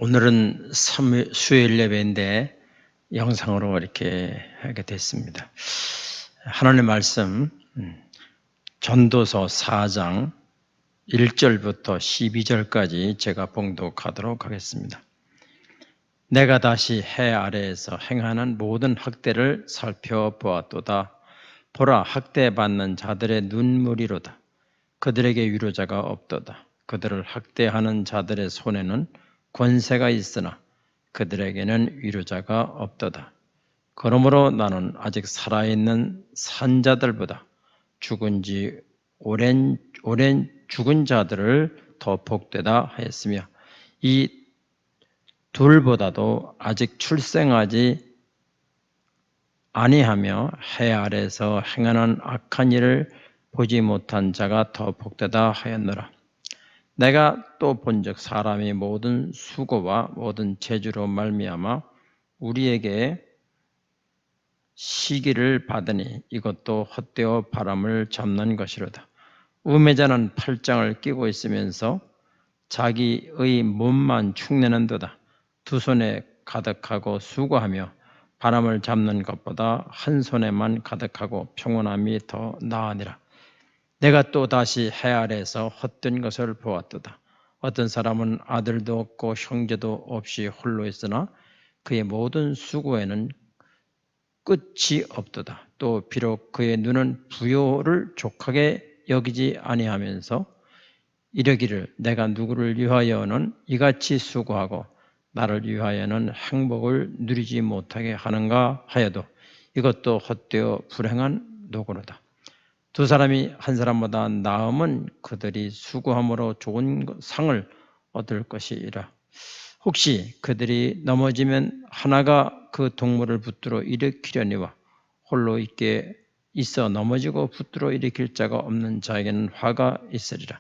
오늘은 수요일 예배인데 영상으로 이렇게 하게 됐습니다. 하나님의 말씀 전도서 4장 1절부터 12절까지 제가 봉독하도록 하겠습니다. 내가 다시 해 아래에서 행하는 모든 학대를 살펴보았도다. 보라, 학대받는 자들의 눈물이로다. 그들에게 위로자가 없도다. 그들을 학대하는 자들의 손에는 권세가 있으나 그들에게는 위로자가 없도다. 그러므로 나는 아직 살아있는 산자들보다 죽은 지 오랜 죽은 자들을 더 복되다 하였으며 이 둘보다도 아직 출생하지 아니하며 해 아래에서 행하는 악한 일을 보지 못한 자가 더 복되다 하였노라. 내가 또 본즉 사람이 모든 수고와 모든 재주로 말미암아 우리에게 시기를 받으니 이것도 헛되어 바람을 잡는 것이로다. 우매자는 팔짱을 끼고 있으면서 자기의 몸만 축내는도다. 두 손에 가득하고 수고하며 바람을 잡는 것보다 한 손에만 가득하고 평온함이 더 나으니라. 내가 또 다시 해 아래에서 헛된 것을 보았도다. 어떤 사람은 아들도 없고 형제도 없이 홀로 있으나 그의 모든 수고에는 끝이 없도다. 또 비록 그의 눈은 부요를 족하게 여기지 아니하면서 이르기를 내가 누구를 위하여는 이같이 수고하고 나를 위하여는 행복을 누리지 못하게 하는가 하여도 이것도 헛되어 불행한 노고로다. 두 사람이 한 사람보다 나음은 그들이 수고함으로 좋은 상을 얻을 것이라. 혹시 그들이 넘어지면 하나가 그 동물을 붙들어 일으키려니와 홀로 있어 넘어지고 붙들어 일으킬 자가 없는 자에게는 화가 있으리라.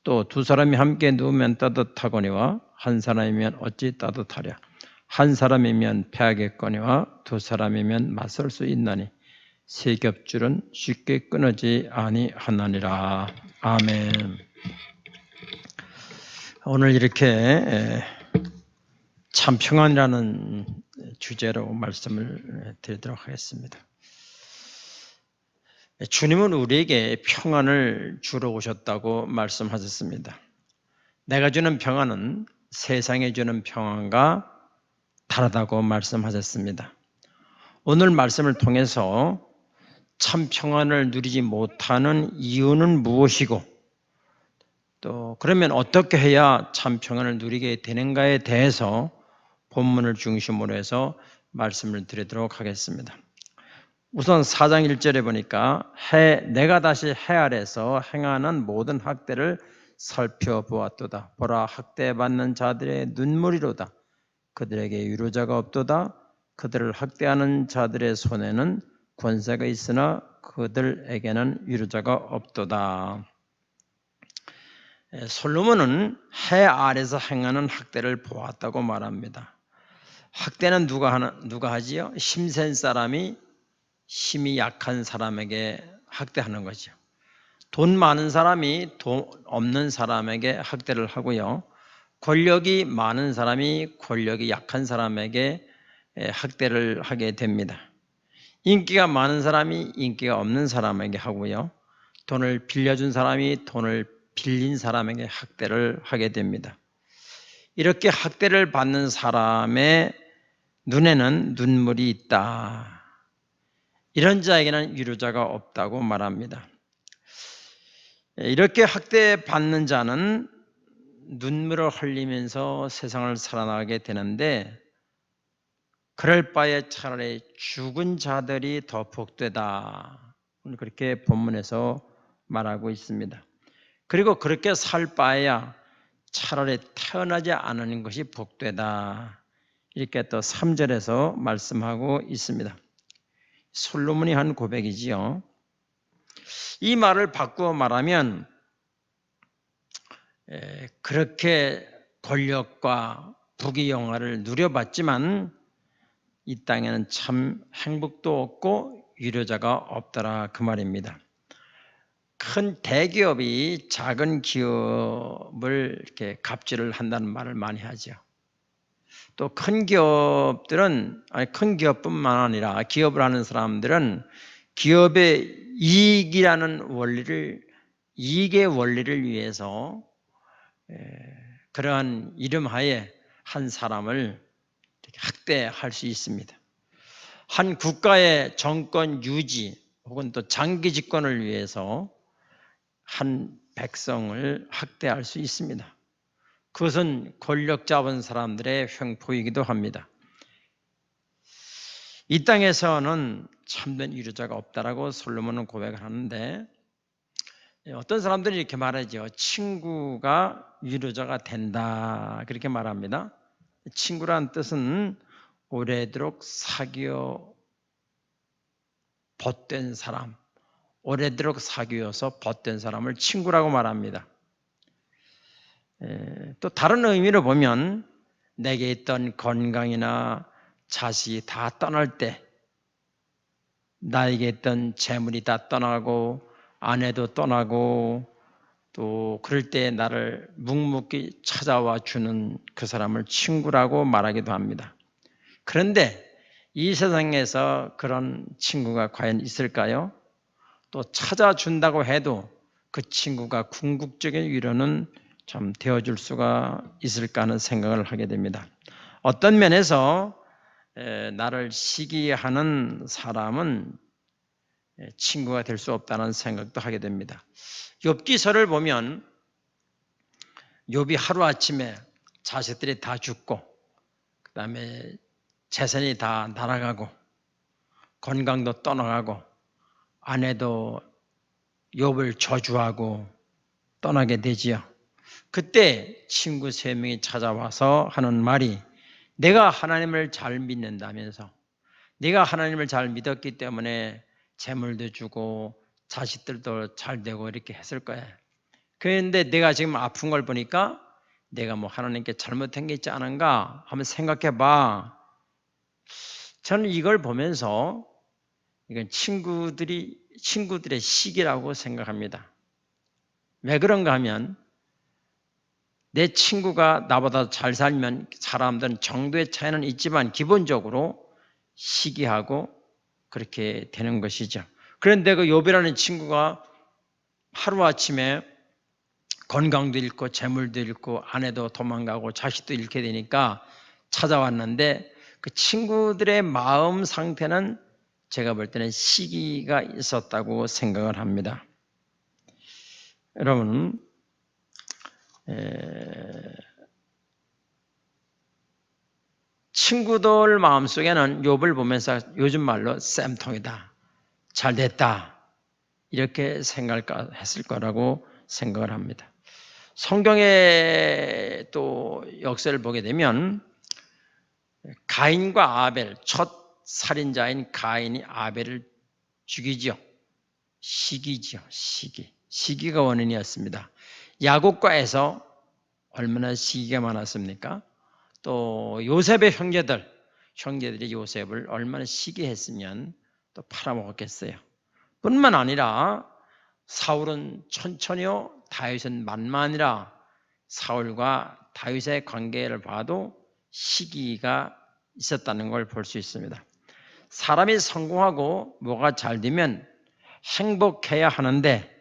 또 두 사람이 함께 누우면 따뜻하거니와 한 사람이면 어찌 따뜻하랴. 한 사람이면 패하겠거니와 두 사람이면 맞설 수 있나니 세 겹줄은 쉽게 끊어지 아니하나니라. 아멘. 오늘 이렇게 참 평안이라는 주제로 말씀을 드리도록 하겠습니다. 주님은 우리에게 평안을 주러 오셨다고 말씀하셨습니다. 내가 주는 평안은 세상에 주는 평안과 다르다고 말씀하셨습니다. 오늘 말씀을 통해서 참 평안을 누리지 못하는 이유는 무엇이고 또 그러면 어떻게 해야 참 평안을 누리게 되는가에 대해서 본문을 중심으로 해서 말씀을 드리도록 하겠습니다. 우선 4장 1절에 보니까 내가 다시 해 아래에서 행하는 모든 학대를 살펴보았도다. 보라, 학대받는 자들의 눈물이로다. 그들에게 위로자가 없도다. 그들을 학대하는 자들의 손에는 권세가 있으나 그들에게는 위로자가 없도다. 솔로몬은 해 아래에서 행하는 학대를 보았다고 말합니다. 학대는 누가 하지요? 힘센 사람이 힘이 약한 사람에게 학대하는 거죠. 돈 많은 사람이 돈 없는 사람에게 학대를 하고요. 권력이 많은 사람이 권력이 약한 사람에게 학대를 하게 됩니다. 인기가 많은 사람이 인기가 없는 사람에게 하고요. 돈을 빌려준 사람이 돈을 빌린 사람에게 학대를 하게 됩니다. 이렇게 학대를 받는 사람의 눈에는 눈물이 있다. 이런 자에게는 위로자가 없다고 말합니다. 이렇게 학대받는 자는 눈물을 흘리면서 세상을 살아나가게 되는데 그럴 바에 차라리 죽은 자들이 더 복되다. 그렇게 본문에서 말하고 있습니다. 그리고 그렇게 살 바에야 차라리 태어나지 않은 것이 복되다. 이렇게 또 3절에서 말씀하고 있습니다. 솔로몬이 한 고백이지요. 이 말을 바꾸어 말하면 그렇게 권력과 부귀 영화를 누려봤지만 이 땅에는 참 행복도 없고 위로자가 없더라 그 말입니다. 큰 대기업이 작은 기업을 이렇게 갑질을 한다는 말을 많이 하죠. 또 큰 기업들은, 아니 큰 기업뿐만 아니라 기업을 하는 사람들은 기업의 이익의 원리를 위해서 그러한 이름하에 한 사람을 학대할 수 있습니다. 한 국가의 정권 유지 혹은 또 장기 집권을 위해서 한 백성을 학대할 수 있습니다. 그것은 권력 잡은 사람들의 횡포이기도 합니다. 이 땅에서는 참된 위로자가 없다라고 솔로몬은 고백을 하는데, 어떤 사람들이 이렇게 말하죠. 친구가 위로자가 된다, 그렇게 말합니다. 친구란 뜻은 오래도록 사귀어 벗된 사람, 오래도록 사귀어서 벗된 사람을 친구라고 말합니다. 또 다른 의미로 보면 내게 있던 건강이나 자식이 다 떠날 때, 나에게 있던 재물이 다 떠나고 아내도 떠나고 또 그럴 때 나를 묵묵히 찾아와 주는 그 사람을 친구라고 말하기도 합니다. 그런데 이 세상에서 그런 친구가 과연 있을까요? 또 찾아준다고 해도 그 친구가 궁극적인 위로는 참 되어줄 수가 있을까 하는 생각을 하게 됩니다. 어떤 면에서 나를 시기하는 사람은 친구가 될 수 없다는 생각도 하게 됩니다. 욥기서를 보면 욥이 하루아침에 자식들이 다 죽고 그 다음에 재산이 다 날아가고 건강도 떠나가고 아내도 욥을 저주하고 떠나게 되지요. 그때 친구 3명이 찾아와서 하는 말이, 내가 하나님을 잘 믿는다면서, 네가 하나님을 잘 믿었기 때문에 재물도 주고 자식들도 잘 되고 이렇게 했을 거야. 그런데 내가 지금 아픈 걸 보니까 내가 뭐 하나님께 잘못한 게 있지 않은가 한번 생각해 봐. 저는 이걸 보면서 이건 친구들의 시기라고 생각합니다. 왜 그런가 하면 내 친구가 나보다 잘 살면 사람들은 정도의 차이는 있지만 기본적으로 시기하고 그렇게 되는 것이죠. 그런데 그 욥이라는 친구가 하루아침에 건강도 잃고 재물도 잃고 아내도 도망가고 자식도 잃게 되니까 찾아왔는데, 그 친구들의 마음 상태는 제가 볼 때는 시기가 있었다고 생각을 합니다. 여러분, 친구들 마음속에는 욥을 보면서 요즘 말로 쌤통이다, 잘됐다, 이렇게 생각했을 거라고 생각을 합니다. 성경의 또 역사를 보게 되면 가인과 아벨, 첫 살인자인 가인이 아벨을 죽이죠. 시기죠, 시기가 원인이었습니다. 야곱과 에서 얼마나 시기가 많았습니까? 또 요셉의 형제들이 요셉을 얼마나 시기했으면 또 팔아먹었겠어요. 뿐만 아니라 사울은 천천히요, 다윗은 만만이라 사울과 다윗의 관계를 봐도 시기가 있었다는 걸 볼 수 있습니다. 사람이 성공하고 뭐가 잘 되면 행복해야 하는데,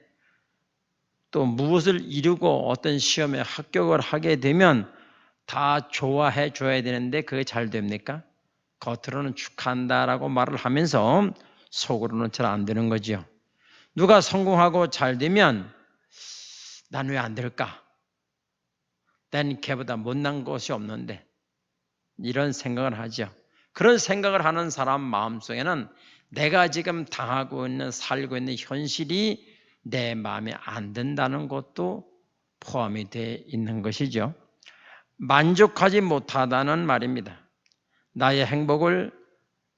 또 무엇을 이루고 어떤 시험에 합격을 하게 되면 다 좋아해 줘야 되는데 그게 잘 됩니까? 겉으로는 축하한다라고 말을 하면서 속으로는 잘 안 되는 거죠. 누가 성공하고 잘 되면 난 왜 안 될까? 난 걔보다 못난 것이 없는데, 이런 생각을 하죠. 그런 생각을 하는 사람 마음속에는 내가 지금 당하고 있는, 살고 있는 현실이 내 마음에 안 든다는 것도 포함이 되어 있는 것이죠. 만족하지 못하다는 말입니다. 나의 행복을,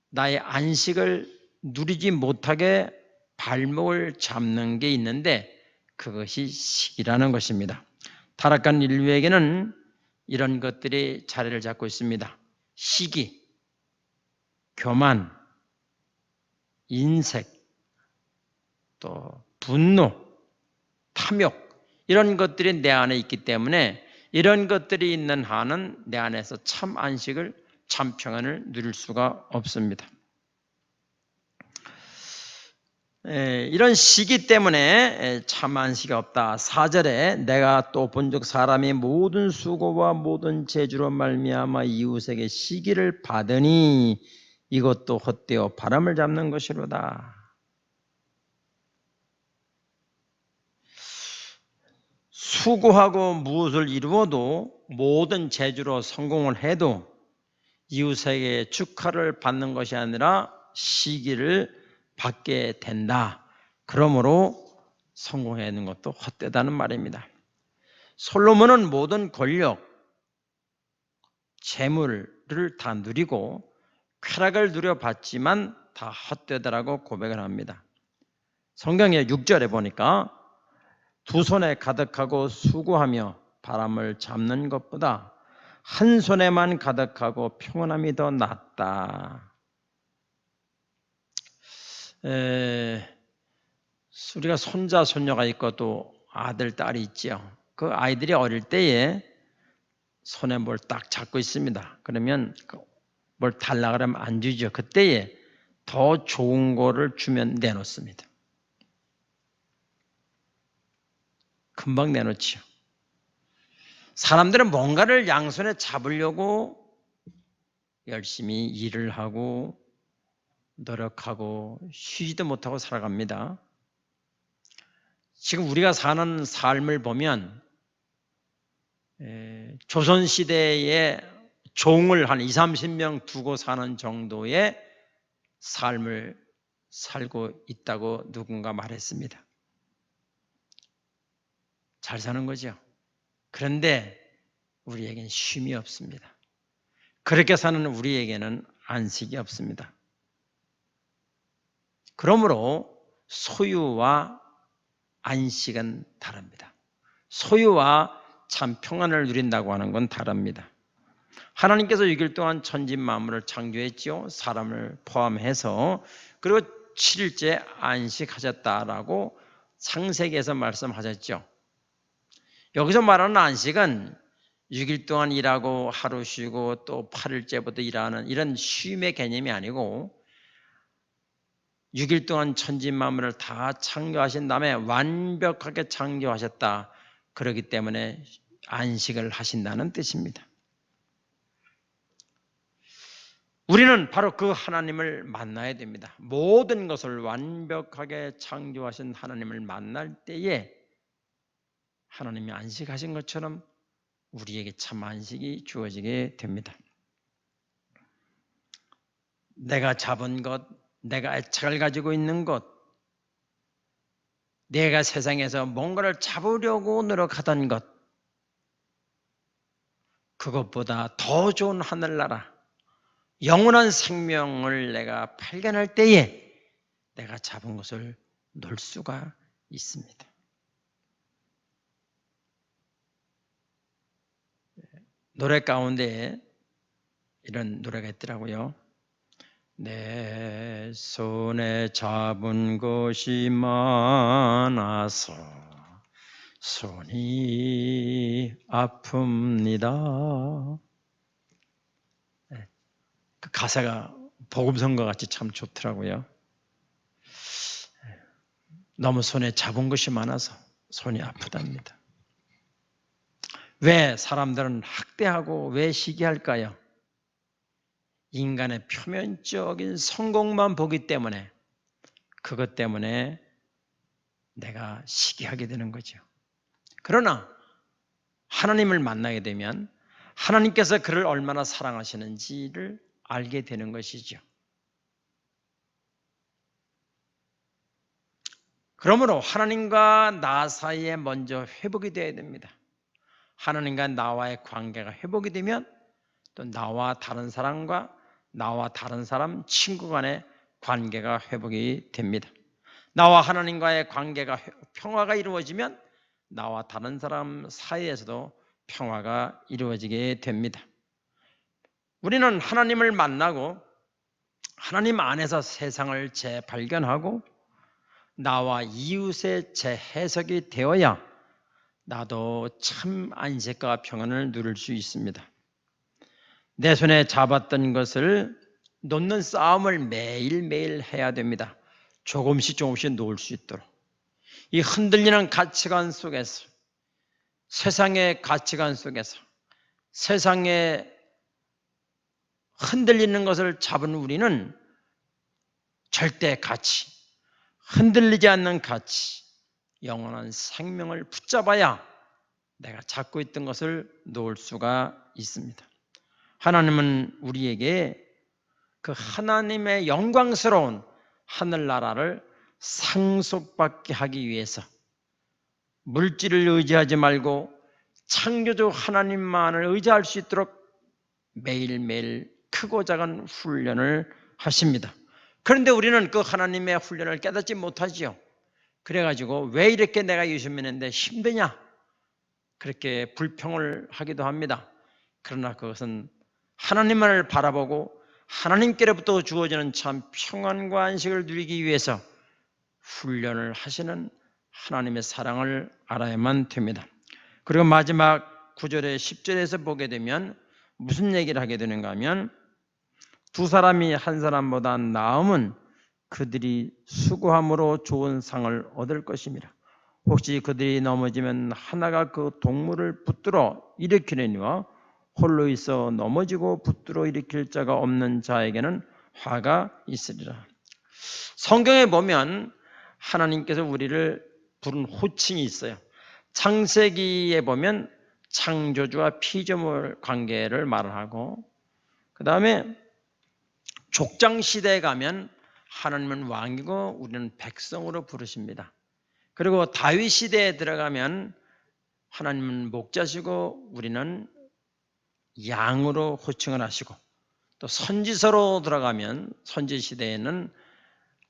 나의 안식을 누리지 못하게 발목을 잡는 게 있는데 그것이 시기라는 것입니다. 타락한 인류에게는 이런 것들이 자리를 잡고 있습니다. 시기, 교만, 인색, 또 분노, 탐욕, 이런 것들이 내 안에 있기 때문에 이런 것들이 있는 한은 내 안에서 참 안식을, 참 평안을 누릴 수가 없습니다. 이런 시기 때문에 참 안식이 없다. 4절에 내가 또 본즉 사람이 모든 수고와 모든 재주로 말미암아 이웃에게 시기를 받으니 이것도 헛되어 바람을 잡는 것이로다. 수고하고 무엇을 이루어도 모든 재주로 성공을 해도 이웃에게 축하를 받는 것이 아니라 시기를 받게 된다. 그러므로 성공하는 것도 헛되다는 말입니다. 솔로몬은 모든 권력, 재물을 다 누리고 쾌락을 누려봤지만 다 헛되다라고 고백을 합니다. 성경의 6절에 보니까 두 손에 가득하고 수고하며 바람을 잡는 것보다 한 손에만 가득하고 평안함이 더 낫다. 우리가 손자, 손녀가 있고 또 아들, 딸이 있죠. 그 아이들이 어릴 때에 손에 뭘 딱 잡고 있습니다. 그러면 뭘 달라 그러면 안 주죠. 그때에 더 좋은 거를 주면 내놓습니다. 금방 내놓지요. 사람들은 뭔가를 양손에 잡으려고 열심히 일을 하고 노력하고 쉬지도 못하고 살아갑니다. 지금 우리가 사는 삶을 보면 조선시대에 종을 한 20-30명 두고 사는 정도의 삶을 살고 있다고 누군가 말했습니다. 잘 사는 거죠. 그런데 우리에게는 쉼이 없습니다. 그렇게 사는 우리에게는 안식이 없습니다. 그러므로 소유와 안식은 다릅니다. 소유와 참 평안을 누린다고 하는 건 다릅니다. 하나님께서 6일 동안 천지 만물을 창조했지요. 사람을 포함해서. 그리고 7일째 안식하셨다라고 창세기에서 말씀하셨죠. 여기서 말하는 안식은 6일 동안 일하고 하루 쉬고 또 8일째부터 일하는 이런 쉼의 개념이 아니고 6일 동안 천지 만물을 다 창조하신 다음에 완벽하게 창조하셨다. 그렇기 때문에 안식을 하신다는 뜻입니다. 우리는 바로 그 하나님을 만나야 됩니다. 모든 것을 완벽하게 창조하신 하나님을 만날 때에 하나님이 안식하신 것처럼 우리에게 참 안식이 주어지게 됩니다. 내가 잡은 것, 내가 애착을 가지고 있는 것, 내가 세상에서 뭔가를 잡으려고 노력하던 것, 그것보다 더 좋은 하늘나라, 영원한 생명을 내가 발견할 때에 내가 잡은 것을 놓을 수가 있습니다. 노래 가운데 이런 노래가 있더라고요. 내 손에 잡은 것이 많아서 손이 아픕니다. 그 가사가 복음성과 같이 참 좋더라고요. 너무 손에 잡은 것이 많아서 손이 아프답니다. 왜 사람들은 학대하고 왜 시기할까요? 인간의 표면적인 성공만 보기 때문에 그것 때문에 내가 시기하게 되는 거죠. 그러나 하나님을 만나게 되면 하나님께서 그를 얼마나 사랑하시는지를 알게 되는 것이죠. 그러므로 하나님과 나 사이에 먼저 회복이 되어야 됩니다. 하나님과 나와의 관계가 회복이 되면 또 나와 다른 사람과 나와 다른 사람 친구 간의 관계가 회복이 됩니다. 나와 하나님과의 관계가 평화가 이루어지면 나와 다른 사람 사이에서도 평화가 이루어지게 됩니다. 우리는 하나님을 만나고 하나님 안에서 세상을 재발견하고 나와 이웃의 재해석이 되어야 나도 참 안식과 평안을 누릴 수 있습니다. 내 손에 잡았던 것을 놓는 싸움을 매일매일 해야 됩니다. 조금씩 놓을 수 있도록. 이 흔들리는 가치관 속에서, 세상의 가치관 속에서, 세상에 흔들리는 것을 잡은 우리는 절대 가치, 흔들리지 않는 가치, 영원한 생명을 붙잡아야 내가 잡고 있던 것을 놓을 수가 있습니다. 하나님은 우리에게 그 하나님의 영광스러운 하늘나라를 상속받게 하기 위해서 물질을 의지하지 말고 창조주 하나님만을 의지할 수 있도록 매일매일 크고 작은 훈련을 하십니다. 그런데 우리는 그 하나님의 훈련을 깨닫지 못하지요. 그래가지고 왜 이렇게 내가 예수님 믿는데 힘드냐? 그렇게 불평을 하기도 합니다. 그러나 그것은 하나님만을 바라보고 하나님께로부터 주어지는 참 평안과 안식을 누리기 위해서 훈련을 하시는 하나님의 사랑을 알아야만 됩니다. 그리고 마지막 9절에 10절에서 보게 되면 무슨 얘기를 하게 되는가 하면 두 사람이 한 사람보다 나음은 그들이 수고함으로 좋은 상을 얻을 것입니다. 혹시 그들이 넘어지면 하나가 그 동물을 붙들어 일으키려니와 홀로 있어 넘어지고 붙들어 일으킬 자가 없는 자에게는 화가 있으리라. 성경에 보면 하나님께서 우리를 부른 호칭이 있어요. 창세기에 보면 창조주와 피조물 관계를 말하고, 그 다음에 족장시대에 가면 하나님은 왕이고 우리는 백성으로 부르십니다. 그리고 다윗 시대에 들어가면 하나님은 목자시고 우리는 양으로 호칭을 하시고, 또 선지서로 들어가면 선지 시대에는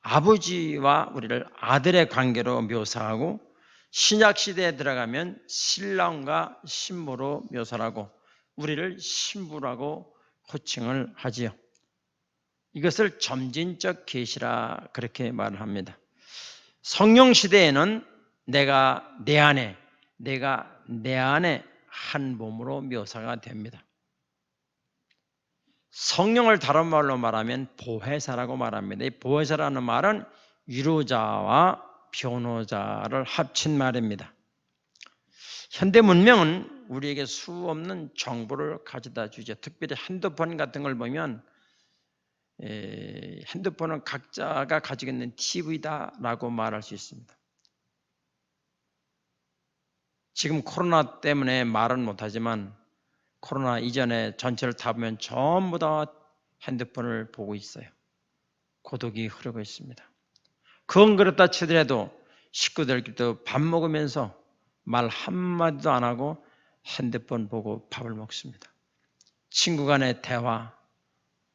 아버지와 우리를 아들의 관계로 묘사하고, 신약 시대에 들어가면 신랑과 신부로 묘사하고 우리를 신부라고 호칭을 하지요. 이것을 점진적 계시라 그렇게 말을 합니다. 성령 시대에는 내가 내 안에 한 몸으로 묘사가 됩니다. 성령을 다른 말로 말하면 보혜사라고 말합니다. 이 보혜사라는 말은 위로자와 변호자를 합친 말입니다. 현대 문명은 우리에게 수없는 정보를 가져다 주죠. 특별히 핸드폰 같은 걸 보면 핸드폰은 각자가 가지고 있는 TV다라고 말할 수 있습니다. 지금 코로나 때문에 말은 못하지만 코로나 이전에 전체를 다 보면 전부 다 핸드폰을 보고 있어요. 고독이 흐르고 있습니다. 그건 그렇다 치더라도 식구들끼리도 밥 먹으면서 말 한마디도 안 하고 핸드폰 보고 밥을 먹습니다. 친구 간의 대화,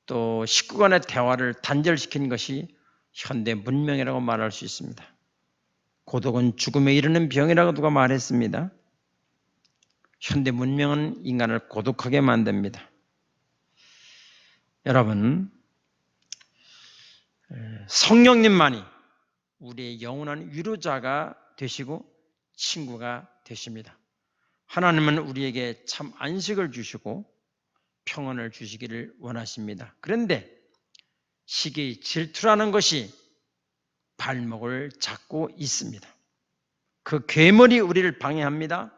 또 식구 간의 대화를 단절시킨 것이 현대 문명이라고 말할 수 있습니다. 고독은 죽음에 이르는 병이라고 누가 말했습니다. 현대 문명은 인간을 고독하게 만듭니다. 여러분, 성령님만이 우리의 영원한 위로자가 되시고 친구가 되십니다. 하나님은 우리에게 참 안식을 주시고 평안을 주시기를 원하십니다. 그런데 시기 질투라는 것이 발목을 잡고 있습니다. 그 괴물이 우리를 방해합니다.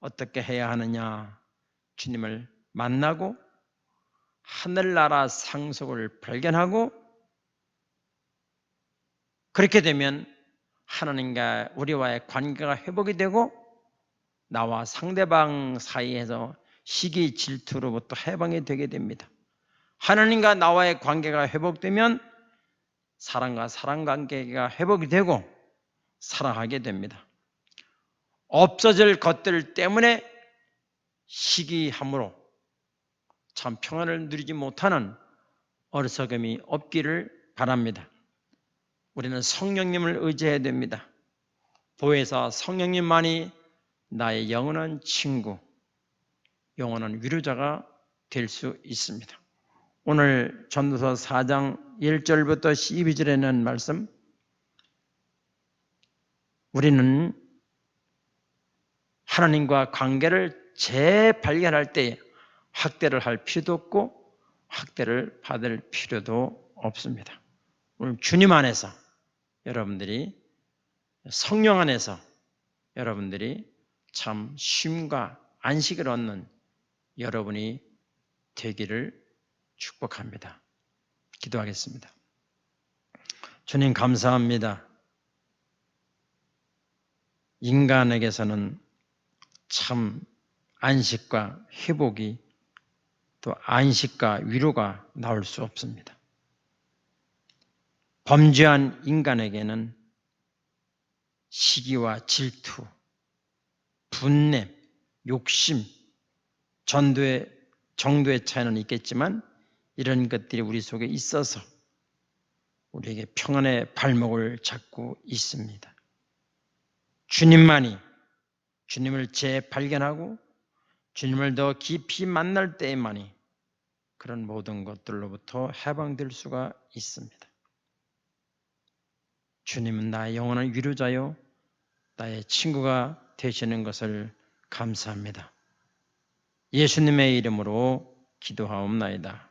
어떻게 해야 하느냐? 주님을 만나고 하늘나라 상속을 발견하고, 그렇게 되면 하나님과 우리와의 관계가 회복이 되고 나와 상대방 사이에서 시기 질투로부터 해방이 되게 됩니다. 하나님과 나와의 관계가 회복되면 사랑과 사랑 관계가 회복이 되고 사랑하게 됩니다. 없어질 것들 때문에 시기함으로 참 평안을 누리지 못하는 어리석음이 없기를 바랍니다. 우리는 성령님을 의지해야 됩니다. 보혜사 성령님만이 나의 영원한 친구, 영원한 위로자가 될 수 있습니다. 오늘 전도서 4장 1절부터 12절에 있는 말씀, 우리는 하나님과 관계를 재발견할 때 학대를 할 필요도 없고 학대를 받을 필요도 없습니다. 오늘 주님 안에서 여러분들이 성령 안에서 여러분들이 참 쉼과 안식을 얻는 여러분이 되기를 축복합니다. 기도하겠습니다. 주님 감사합니다. 인간에게서는 참 안식과 회복이 또 안식과 위로가 나올 수 없습니다. 범죄한 인간에게는 시기와 질투, 분냄, 욕심, 정도의 차이는 있겠지만 이런 것들이 우리 속에 있어서 우리에게 평안의 발목을 잡고 있습니다. 주님만이 주님을 재발견하고 주님을 더 깊이 만날 때에만이 그런 모든 것들로부터 해방될 수가 있습니다. 주님은 나의 영원한 위로자요 나의 친구가 되시는 것을 감사합니다. 예수님의 이름으로 기도하옵나이다.